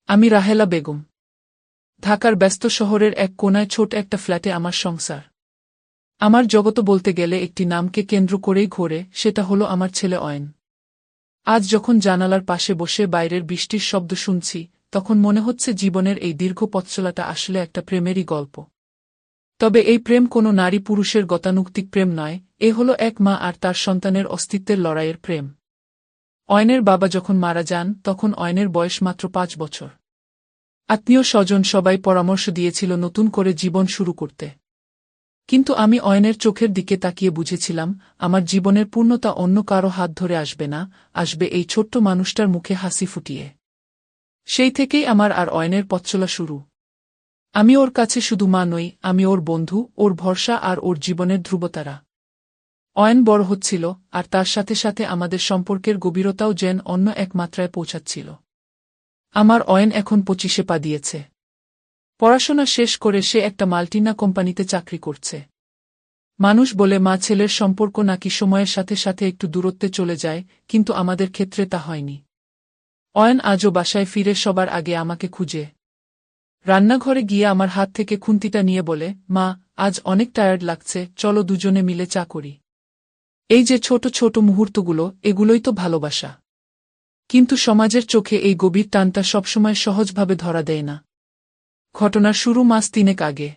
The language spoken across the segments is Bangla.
আমি রাহেলা বেগম। ঢাকার ব্যস্ত শহরের এক কোনায় ছোট একটা ফ্ল্যাটে আমার সংসার। আমার জগত বলতে গেলে একটি নামকে কেন্দ্র করেই ঘোরে, সেটা হলো আমার ছেলে অয়ন। আজ যখন জানালার পাশে বসে বাইরের বৃষ্টির শব্দ শুনছি, তখন মনে হচ্ছে জীবনের এই দীর্ঘ পথচলাটা আসলে একটা প্রেমেরই গল্প। তবে এই প্রেম কোনো নারী পুরুষের গতানুগতিক প্রেম নয়, এ হলো এক মা আর তার সন্তানের অস্তিত্বের লড়াইয়ের প্রেম। অয়নের বাবা যখন মারা যান, তখন অয়নের বয়স মাত্র 5 বছর। আত্মীয় স্বজন সবাই পরামর্শ দিয়েছিল নতুন করে জীবন শুরু করতে। কিন্তু আমি অয়নের চোখের দিকে তাকিয়ে বুঝেছিলাম, আমার জীবনের পূর্ণতা অন্য কারো হাত ধরে আসবে না, আসবে এই ছোট্ট মানুষটার মুখে হাসি ফুটিয়ে। সেই থেকেই আমার আর অয়নের পথচলা শুরু। আমি ওর কাছে শুধু মা নই, আমি ওর বন্ধু, ওর ভরসা আর ওর জীবনের ধ্রুবতারা। অয়ন বড় হচ্ছিল, আর তার সাথে সাথে আমাদের সম্পর্কের গভীরতাও যেন অন্য এক মাত্রায় পৌঁছাচ্ছিল। আমার অয়ন এখন 25-এ পা দিয়েছে। পড়াশোনা শেষ করে সে একটা মাল্টিনা কোম্পানিতে চাকরি করছে। মানুষ বলে মা ছেলের সম্পর্ক নাকি সময়ের সাথে সাথে একটু দূরত্বে চলে যায়, কিন্তু আমাদের ক্ষেত্রে তা হয়নি। অয়ন আজও বাসায় ফিরে সবার আগে আমাকে খুঁজে। রান্নাঘরে গিয়ে আমার হাত থেকে খুন্তিটা নিয়ে বলে, মা, আজ অনেক টায়ার্ড লাগছে, চলো দুজনে মিলে চা করি। এই যে ছোট ছোট মুহূর্তগুলো, এগুলোই তো ভালোবাসা। কিন্তু সমাজের চোখে এই গভীর টানটা সবসময় সহজভাবে ধরা দেয় না। ঘটনার শুরু মাস 3 আগে।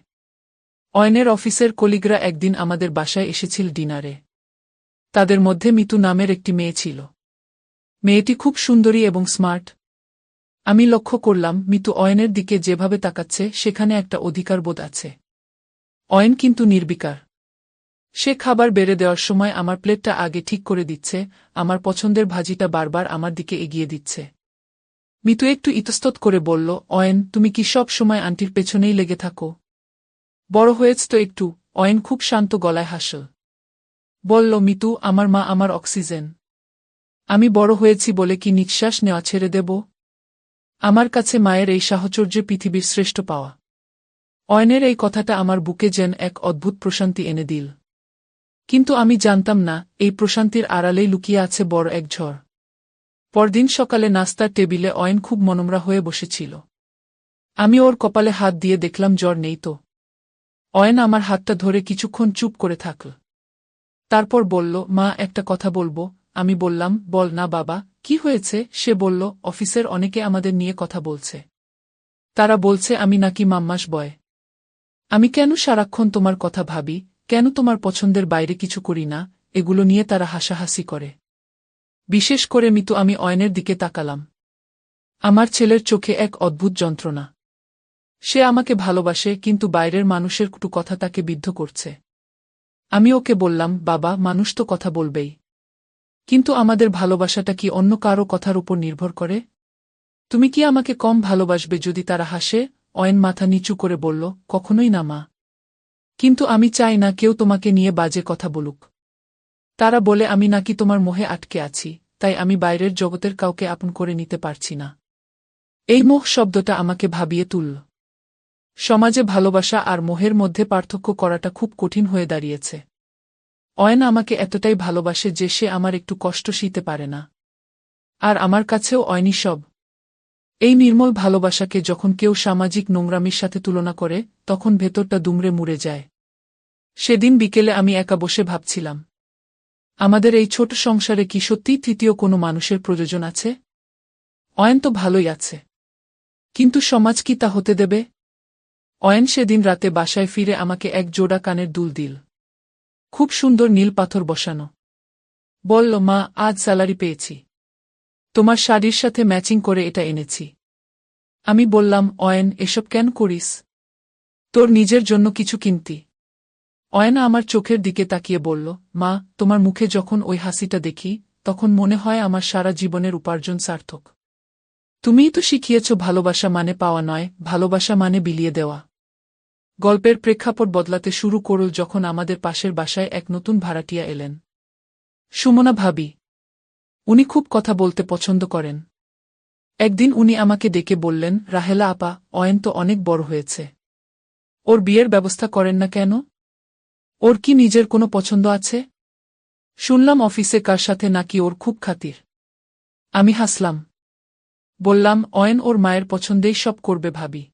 অয়নের অফিসের কলিগরা একদিন আমাদের বাসায় এসেছিল ডিনারে। তাদের মধ্যে মিতু নামের একটি মেয়ে ছিল। মেয়েটি খুব সুন্দরী এবং স্মার্ট। আমি লক্ষ্য করলাম, মিতু অয়নের দিকে যেভাবে তাকাচ্ছে সেখানে একটা অধিকারবোধ আছে। অয়ন কিন্তু নির্বিকার। সে খাবার বেড়ে দেওয়ার সময় আমার প্লেটটা আগে ঠিক করে দিচ্ছে, আমার পছন্দের ভাজিটা বারবার আমার দিকে এগিয়ে দিচ্ছে। মিতু একটু ইতস্তত করে বলল, অয়ন, তুমি কি সব সময় আন্টির পেছনেই লেগে থাকো? বড় হয়েছ তো একটু। অয়ন খুব শান্ত গলায় হাসল। বলল, মিতু, আমার মা আমার অক্সিজেন। আমি বড় হয়েছি বলে কি নিঃশ্বাস নেওয়া ছেড়ে দেব? আমার কাছে মায়ের এই সাহচর্য পৃথিবীর শ্রেষ্ঠ পাওয়া। অয়নের এই কথাটা আমার বুকে যেন এক অদ্ভুত প্রশান্তি এনে দিল। কিন্তু আমি জানতাম না, এই প্রশান্তির আড়ালেই লুকিয়ে আছে বড় এক ঝড়। পরদিন সকালে নাস্তার টেবিলে অয়ন খুব মনমরা হয়ে বসেছিল। আমি ওর কপালে হাত দিয়ে দেখলাম জ্বর নেই তো। অয়ন আমার হাতটা ধরে কিছুক্ষণ চুপ করে থাকল। তারপর বলল, মা, একটা কথা বলবো। আমি বললাম, বল না বাবা, কি হয়েছে? সে বলল, অফিসের অনেকে আমাদের নিয়ে কথা বলছে। তারা বলছে আমি নাকি মাম্মাস বয়। আমি কেন সারাক্ষণ তোমার কথা ভাবি, কেন তোমার পছন্দের বাইরে কিছু করি না, এগুলো নিয়ে তারা হাসাহাসি করে। বিশেষ করে মিতু। আমি অয়নের দিকে তাকালাম। আমার ছেলের চোখে এক অদ্ভুত যন্ত্রণা। সে আমাকে ভালোবাসে, কিন্তু বাইরের মানুষের কটু কথা তাকে বিদ্ধ করছে। আমি ওকে বললাম, বাবা, মানুষ তো কথা বলবেই। কিন্তু আমাদের ভালোবাসাটা কি অন্য কারো কথার উপর নির্ভর করে? তুমি কি আমাকে কম ভালোবাসবে যদি তারা হাসে? অয়ন মাথা নিচু করে বলল, কখনোই না মা। কিন্তু আমি চাই না কেউ তোমাকে নিয়ে বাজে কথা বলুক। তারা বলে আমি নাকি তোমার মোহে আটকে আছি, তাই আমি বাইরের জগতের কাউকে আপন করে নিতে পারছি না। এই মোহ শব্দটা আমাকে ভাবিয়ে তুলল। সমাজে ভালোবাসা আর মোহের মধ্যে পার্থক্য করাটা খুব কঠিন হয়ে দাঁড়িয়েছে। অয়ন আমাকে এতটাই ভালোবাসে যে সে আমার একটু কষ্ট সইতে পারে না। আর আমার কাছেও অয়নই সব। এই নির্মল ভালোবাসাকে যখন কেউ সামাজিক নোংরামির সাথে তুলনা করে, তখন ভেতরটা দুমড়ে মুড়ে যায়। সেদিন বিকেলে আমি একা বসে ভাবছিলাম, আমাদের এই ছোট সংসারে কি সত্যিই তৃতীয় কোনো মানুষের প্রয়োজন আছে? অয়ন তো ভালোই আছে, কিন্তু সমাজ কি তা হতে দেবে? অয়ন সেদিন রাতে বাসায় ফিরে আমাকে এক জোড়া কানের দুল দিল। খুব সুন্দর নীল পাথর বসানো। বলল, মা, আজ স্যালারি পেয়েছি। তোমার শাড়ির সাথে ম্যাচিং করে এটা এনেছি। আমি বললাম, অয়ন, এসব কেন করিস? তোর নিজের জন্য কিছু কিনতি? অয়ন আমার চোখের দিকে তাকিয়ে বলল, মা, তোমার মুখে যখন ওই হাসিটা দেখি, তখন মনে হয় আমার সারা জীবনের উপার্জন সার্থক। তুমিই তো শিখিয়েছ ভালোবাসা মানে পাওয়া নয়, ভালোবাসা মানে বিলিয়ে দেওয়া। গল্পের প্রেক্ষাপট বদলাতে শুরু করল যখন আমাদের পাশের বাসায় এক নতুন ভাড়াটিয়া এলেন। সুমনা ভাবি। উনি খুব কথা বলতে পছন্দ করেন। একদিন উনি আমাকে ডেকে বললেন, রাহেলা আপা, অয়ন তো অনেক বড় হয়েছে। ওর বিয়ের ব্যবস্থা করেন না কেন? ওর কি নিজের কোনো পছন্দ আছে? শুনলাম অফিসে কার সাথে নাকি ওর খুব খাতির। আমি হাসলাম। বললাম, অয়ন ওর মায়ের পছন্দেই সব করবে ভাবি।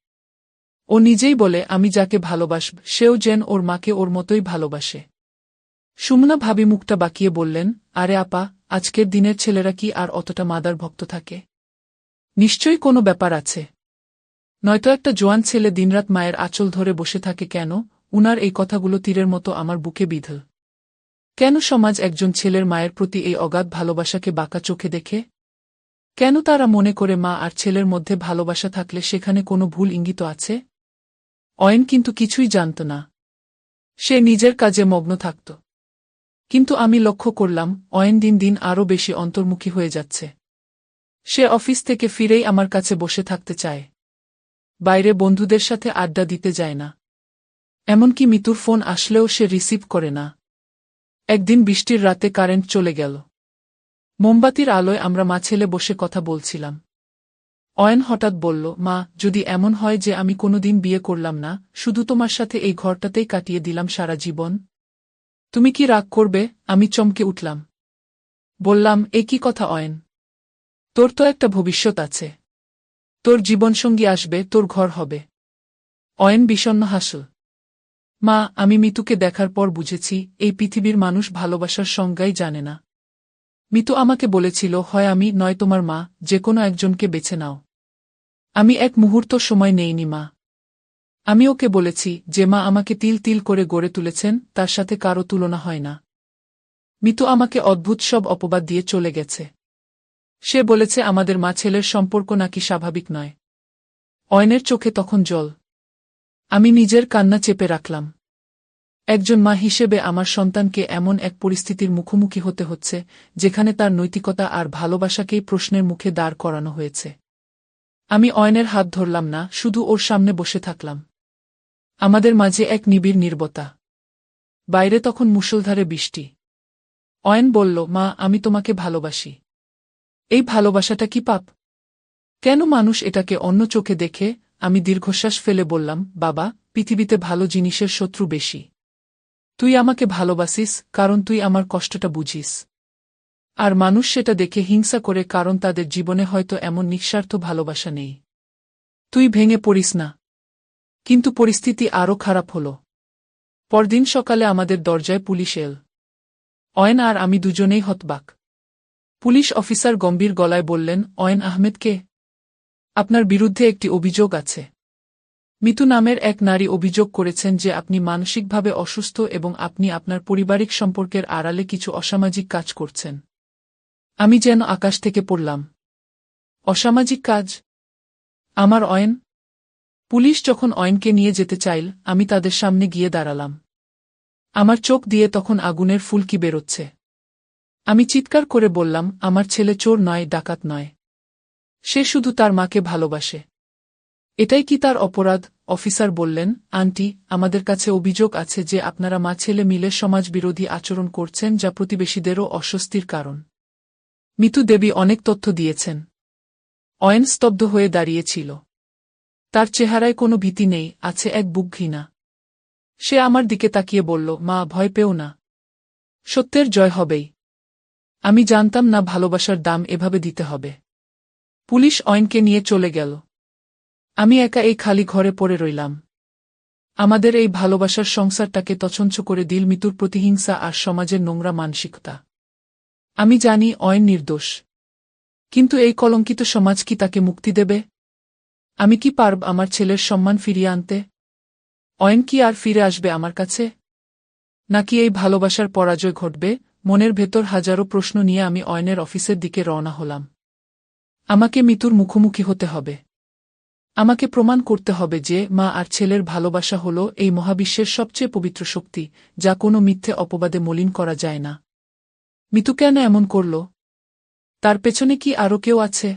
ও নিজেই বলে আমি যাকে ভালোবাসব সেও যেন ওর মাকে ওর মতোই ভালোবাসে। সুমনা ভাবি মুখটা বাঁকিয়ে বললেন, আরে আপা, আজকের দিনের ছেলেরা কি আর অতটা মাদার ভক্ত থাকে? নিশ্চয়ই কোনো ব্যাপার আছে। নয়তো একটা জোয়ান ছেলে দিনরাত মায়ের আঁচল ধরে বসে থাকে কেন? উনার এই কথাগুলো তীরের মতো আমার বুকে বিঁধল। কেন সমাজ একজন ছেলের মায়ের প্রতি এই অগাধ ভালোবাসাকে বাঁকা চোখে দেখে? কেন তারা মনে করে মা আর ছেলের মধ্যে ভালোবাসা থাকলে সেখানে কোনো ভুল ইঙ্গিত আছে? অয়ন কিন্তু কিছুই জানত না। সে নিজের কাজে মগ্ন থাকত। কিন্তু আমি লক্ষ্য করলাম, অয়ন দিন দিন আরও বেশি অন্তর্মুখী হয়ে যাচ্ছে। সে অফিস থেকে ফিরেই আমার কাছে বসে থাকতে চায়। বাইরে বন্ধুদের সাথে আড্ডা দিতে যায় না। এমনকি মিতুর ফোন আসলেও সে রিসিভ করে না। একদিন বৃষ্টির রাতে কারেন্ট চলে গেল। মোমবাতির আলোয় আমরা মা ছেলে বসে কথা বলছিলাম। অয়ন হঠাৎ বলল, মা, যদি এমন হয় যে আমি কোনোদিন বিয়ে করলাম না, শুধু তোমার সাথে এই ঘরটাতেই কাটিয়ে দিলাম সারা জীবন, তুমি কি রাগ করবে? আমি চমকে উঠলাম। বললাম, এ কি কথা অয়ন? তোর তো একটা ভবিষ্যৎ আছে। তোর জীবনসঙ্গী আসবে, তোর ঘর হবে। অয়ন বিষণ্ণ হাসল। মা, আমি মিতুকে দেখার পর বুঝেছি, এই পৃথিবীর মানুষ ভালোবাসার সংজ্ঞাই জানে না। মিতু আমাকে বলেছিল, হয় আমি নয় তোমার মা, যে কোনো একজনকে বেছে নাও। আমি এক মুহূর্ত সময় নেইনি মা। আমি ওকে বলেছি, যে মা আমাকে তিল তিল করে গড়ে তুলেছেন তার সাথে কারো তুলনা হয় না। মিতু আমাকে অদ্ভুত সব অপবাদ দিয়ে চলে গেছে। সে বলেছে আমাদের মা ছেলের সম্পর্ক নাকি স্বাভাবিক নয়। অয়নের চোখে তখন জল। আমি নিজের কান্না চেপে রাখলাম। একজন মা হিসেবে আমার সন্তানকে এমন এক পরিস্থিতির মুখোমুখি হতে হচ্ছে, যেখানে তার নৈতিকতা আর ভালোবাসাকেই প্রশ্নের মুখে দাঁড় করানো হয়েছে। আমি অয়নের হাত ধরলাম না, শুধু ওর সামনে বসে থাকলাম। আমাদের মাঝে এক নিবিড় নীরবতা। বাইরে তখন মুষলধারে বৃষ্টি। অয়ন বলল, মা, আমি তোমাকে ভালোবাসি। এই ভালোবাসাটা কি পাপ? কেন মানুষ এটাকে অন্য চোখে দেখে? আমি দীর্ঘশ্বাস ফেলে বললাম, বাবা, পৃথিবীতে ভালো জিনিসের শত্রু বেশি। তুই আমাকে ভালোবাসিস কারণ তুই আমার কষ্টটা বুঝিস। আর মানুষ সেটা দেখে হিংসা করে কারণ তাদের জীবনে হয়তো এমন নিঃস্বার্থ ভালোবাসা নেই। তুই ভেঙে পড়িস না। কিন্তু পরিস্থিতি আরও খারাপ হল। পরদিন সকালে আমাদের দরজায় পুলিশ এল। অয়ন আর আমি দুজনেই হতবাক। পুলিশ অফিসার গম্ভীর গলায় বললেন, অয়ন আহমেদ কে? আপনার বিরুদ্ধে একটি অভিযোগ আছে। মিতু নামের এক নারী অভিযোগ করেছেন যে আপনি মানসিকভাবে অসুস্থ এবং আপনি আপনার পারিবারিক সম্পর্কের আড়ালে কিছু অসামাজিক কাজ করছেন। আমি যেন আকাশ থেকে পড়লাম। অসামাজিক কাজ? আমার অয়ন? পুলিশ যখন অয়নকে নিয়ে যেতে চাইল, আমি তাদের সামনে গিয়ে দাঁড়ালাম। আমার চোখ দিয়ে তখন আগুনের ফুলকি বেরোচ্ছে। আমি চিৎকার করে বললাম, আমার ছেলে চোর নয়, ডাকাত নয়। সে শুধু তার মাকে ভালোবাসে। এটাই কি তার অপরাধ? অফিসার বললেন, আন্টি, আমাদের কাছে অভিযোগ আছে যে আপনারা মা ছেলে মিলে সমাজবিরোধী আচরণ করছেন, যা প্রতিবেশীদেরও অস্বস্তির কারণ। মিতু দেবী অনেক তথ্য দিয়েছেন। অয়ন স্তব্ধ হয়ে দাঁড়িয়েছিল। তার চেহারায় কোনো ভীতি নেই, আছে এক বুক ঘৃণা। সে আমার দিকে তাকিয়ে বলল, মা, ভয় পেও না। সত্যের জয় হবেই। আমি জানতাম না ভালোবাসার দাম এভাবে দিতে হবে। পুলিশ অয়নকে নিয়ে চলে গেল। আমি একা এই খালি ঘরে পড়ে রইলাম। আমাদের এই ভালোবাসার সংসারটাকে তছনছ করে দিল মিতুর প্রতিহিংসা আর সমাজের নোংরা মানসিকতা। আমি জানি অয়ন নির্দোষ। কিন্তু এই কলঙ্কিত সমাজ কি তাকে মুক্তি দেবে? আমি কি পারব আমার ছেলের সম্মান ফিরিয়ে আনতে? অয়ন কি আর ফিরে আসবে আমার কাছে? নাকি এই ভালোবাসার পরাজয় ঘটবে? মনের ভেতর হাজারো প্রশ্ন নিয়ে আমি অয়নের অফিসের দিকে রওনা হলাম। আমাকে মিতুর মুখোমুখি হতে হবে। আমাকে প্রমাণ করতে হবে যে মা আর ছেলের ভালোবাসা হল এই মহাবিশ্বের সবচেয়ে পবিত্র শক্তি, যা কোনো মিথ্যে অপবাদে মলিন করা যায় না। মিতু কেন এমন করল? তার পেছনে কি আরও কেউ আছে?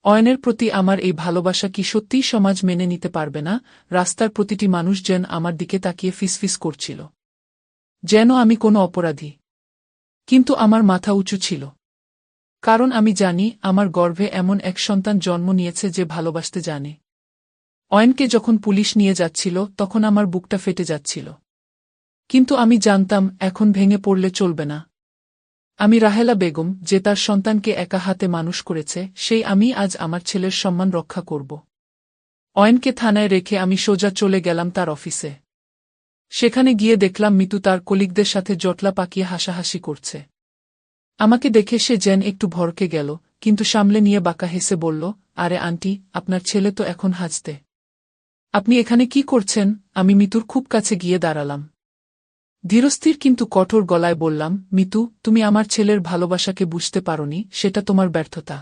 অয়নের প্রতি আমার এই ভালোবাসা কি সত্যিই সমাজ মেনে নিতে পারবে না? রাস্তার প্রতিটি মানুষ যেন আমার দিকে তাকিয়ে ফিসফিস করছিল, যেন আমি কোনো অপরাধী। কিন্তু আমার মাথা উঁচু ছিল। কারণ আমি জানি আমার গর্ভে এমন এক সন্তান জন্ম নিয়েছে যে ভালোবাসতে জানে। অয়নকে যখন পুলিশ নিয়ে যাচ্ছিল তখন আমার বুকটা ফেটে যাচ্ছিল। কিন্তু আমি জানতাম এখন ভেঙে পড়লে চলবে না। আমি রাহেলা বেগম, যে তার সন্তানকে একা হাতে মানুষ করেছে, সেই আমি আজ আমার ছেলের সম্মান রক্ষা করব। অয়নকে থানায় রেখে আমি সোজা চলে গেলাম তার অফিসে। সেখানে গিয়ে দেখলাম মিতু তার কলিগদের সাথে জটলা পাকিয়ে হাসাহাসি করছে। আমাকে দেখে সে যেন একটু ভড়কে গেল, কিন্তু সামলে নিয়ে বাঁকা হেসে বলল, আরে আন্টি, আপনার ছেলে তো এখন হাসতে। আপনি এখানে কি করছেন? আমি মিতুর খুব কাছে গিয়ে দাঁড়ালাম। ধীরস্থির কিন্তু কঠোর গলায় বললাম, মিতু, তুমি আমার ছেলের ভালোবাসাকে বুঝতে পারোনি, সেটা তোমার ব্যর্থতা।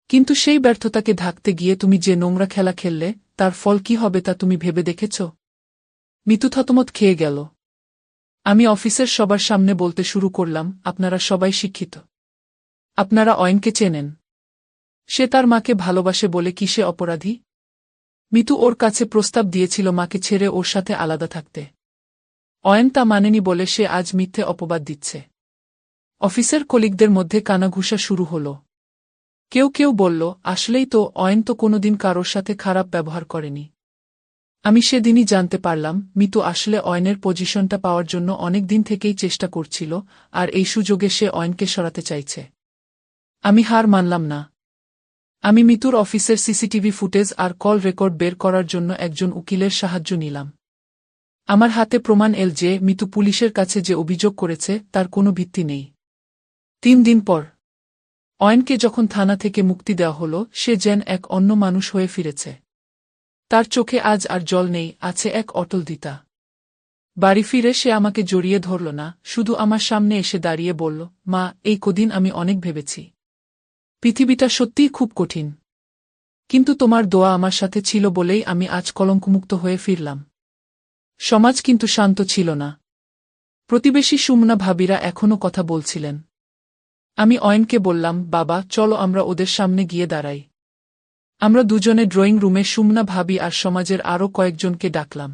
কিন্তু সেই ব্যর্থতাকে ঢাকতে গিয়ে তুমি যে নোংরা খেলা খেললে, তার ফল কি হবে তা তুমি ভেবে দেখেছ? মিতু থতমত খেয়ে গেল। আমি অফিসের সবার সামনে বলতে শুরু করলাম, আপনারা সবাই শিক্ষিত। আপনারা অয়নকে চেনেন। সে তার মাকে ভালোবাসে বলে কি সে অপরাধী? মিতু ওর কাছে প্রস্তাব দিয়েছিল মাকে ছেড়ে ওর সাথে আলাদা থাকতে। অয়ন তা মানেনি বলে সে আজ মিথ্যে অপবাদ দিচ্ছে। অফিসের কলিগদের মধ্যে কানাঘুষা শুরু হল। কেউ কেউ বলল, আসলেই তো, অয়ন তো কোনোদিন কারোর সাথে খারাপ ব্যবহার করেনি। আমি সেদিনই জানতে পারলাম, মিতু আসলে অয়নের পজিশনটা পাওয়ার জন্য অনেক দিন থেকেই চেষ্টা করছিল, আর এই সুযোগে সে অয়নকে সরাতে চাইছে। আমি হার মানলাম না। আমি মিতুর অফিসের সিসিটিভি ফুটেজ আর কল রেকর্ড বের করার জন্য একজন উকিলের সাহায্য নিলাম। আমার হাতে প্রমাণ এল যে মিতু পুলিশের কাছে যে অভিযোগ করেছে তার কোনো ভিত্তি নেই। 3 দিন পর অয়নকে যখন থানা থেকে মুক্তি দেওয়া হলো, সে যেন এক অন্য মানুষ হয়ে ফিরেছে। তার চোখে আজ আর জল নেই, আছে এক অটল দিতা। বাড়ি ফিরে সে আমাকে জড়িয়ে ধরল না, শুধু আমার সামনে এসে দাঁড়িয়ে বলল, মা, এই কদিন আমি অনেক ভেবেছি। পৃথিবীটা সত্যিই খুব কঠিন। কিন্তু তোমার দোয়া আমার সাথে ছিল বলেই আমি আজ কলঙ্কমুক্ত হয়ে ফিরলাম। সমাজ কিন্তু শান্ত ছিল না। প্রতিবেশী সুমনা ভাবিরা এখনও কথা বলছিলেন। আমি অয়নকে বললাম, বাবা, চলো আমরা ওদের সামনে গিয়ে দাঁড়াই। আমরা দুজনে ড্রয়িং রুমে সুমনা ভাবি আর সমাজের আরও কয়েকজনকে ডাকলাম।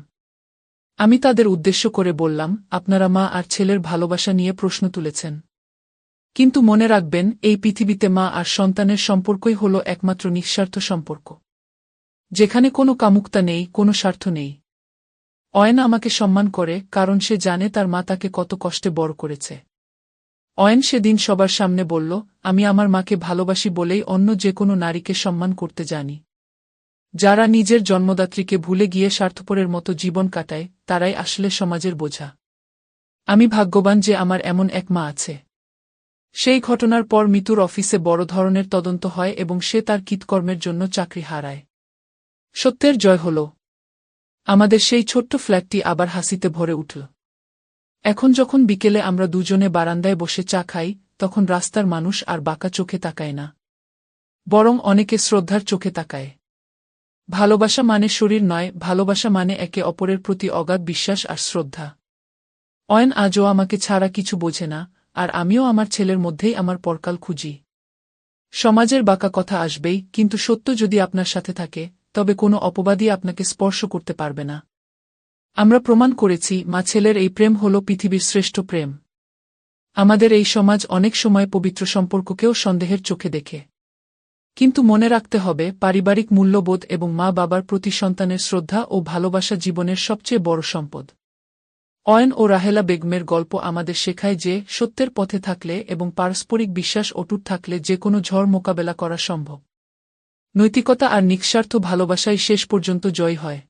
আমি তাদের উদ্দেশ্য করে বললাম, আপনারা মা আর ছেলের ভালোবাসা নিয়ে প্রশ্ন তুলেছেন। কিন্তু মনে রাখবেন, এই পৃথিবীতে মা আর সন্তানের সম্পর্কই হল একমাত্র নিঃস্বার্থ সম্পর্ক, যেখানে কোনো কামুকতা নেই, কোনো স্বার্থ নেই। অয়ন আমাকে সম্মান করে, কারণ সে জানে তার মা তাকে কত কষ্টে বড় করেছে। অয়ন সেদিন সবার সামনে বলল, আমি আমার মাকে ভালোবাসি বলেই অন্য যে কোনো নারীকে সম্মান করতে জানি। যারা নিজের জন্মদাত্রীকে ভুলে গিয়ে স্বার্থপরের মতো জীবন কাটায়, তারাই আসলে সমাজের বোঝা। আমি ভাগ্যবান যে আমার এমন এক মা আছে। সেই ঘটনার পর মিতুর অফিসে বড় ধরনের তদন্ত হয় এবং সে তার কৃতকর্মের জন্য চাকরি হারায়। সত্যের জয় হল। আমাদের সেই ছোট্ট ফ্ল্যাটটি আবার হাসিতে ভরে উঠল। এখন যখন বিকেলে আমরা দুজনে বারান্দায় বসে চা খাই, তখন রাস্তার মানুষ আর বাঁকা চোখে তাকায় না, বরং অনেকে শ্রদ্ধার চোখে তাকায়। ভালোবাসা মানে শরীর নয়, ভালোবাসা মানে একে অপরের প্রতি অগাধ বিশ্বাস আর শ্রদ্ধা। অয়ন আজও আমাকে ছাড়া কিছু বোঝে না, আর আমিও আমার ছেলের মধ্যেই আমার পরকাল খুঁজি। সমাজের বাঁকা কথা আসবেই, কিন্তু সত্য যদি আপনার সাথে থাকে, তবে কোনো অপবাদই আপনাকে স্পর্শ করতে পারবে না। আমরা প্রমাণ করেছি, মা ছেলের এই প্রেম হল পৃথিবীর শ্রেষ্ঠ প্রেম। আমাদের এই সমাজ অনেক সময় পবিত্র সম্পর্ককেও সন্দেহের চোখে দেখে। কিন্তু মনে রাখতে হবে, পারিবারিক মূল্যবোধ এবং মা বাবার প্রতি সন্তানের শ্রদ্ধা ও ভালোবাসা জীবনের সবচেয়ে বড় সম্পদ। অয়ন ও রাহেলা বেগমের গল্প আমাদের শেখায় যে, সত্যের পথে থাকলে এবং পারস্পরিক বিশ্বাস অটুট থাকলে যে কোনো ঝড় মোকাবেলা করা সম্ভব। নৈতিকতা আর নিঃস্বার্থ ভালোবাসাই শেষ পর্যন্ত জয় হয়।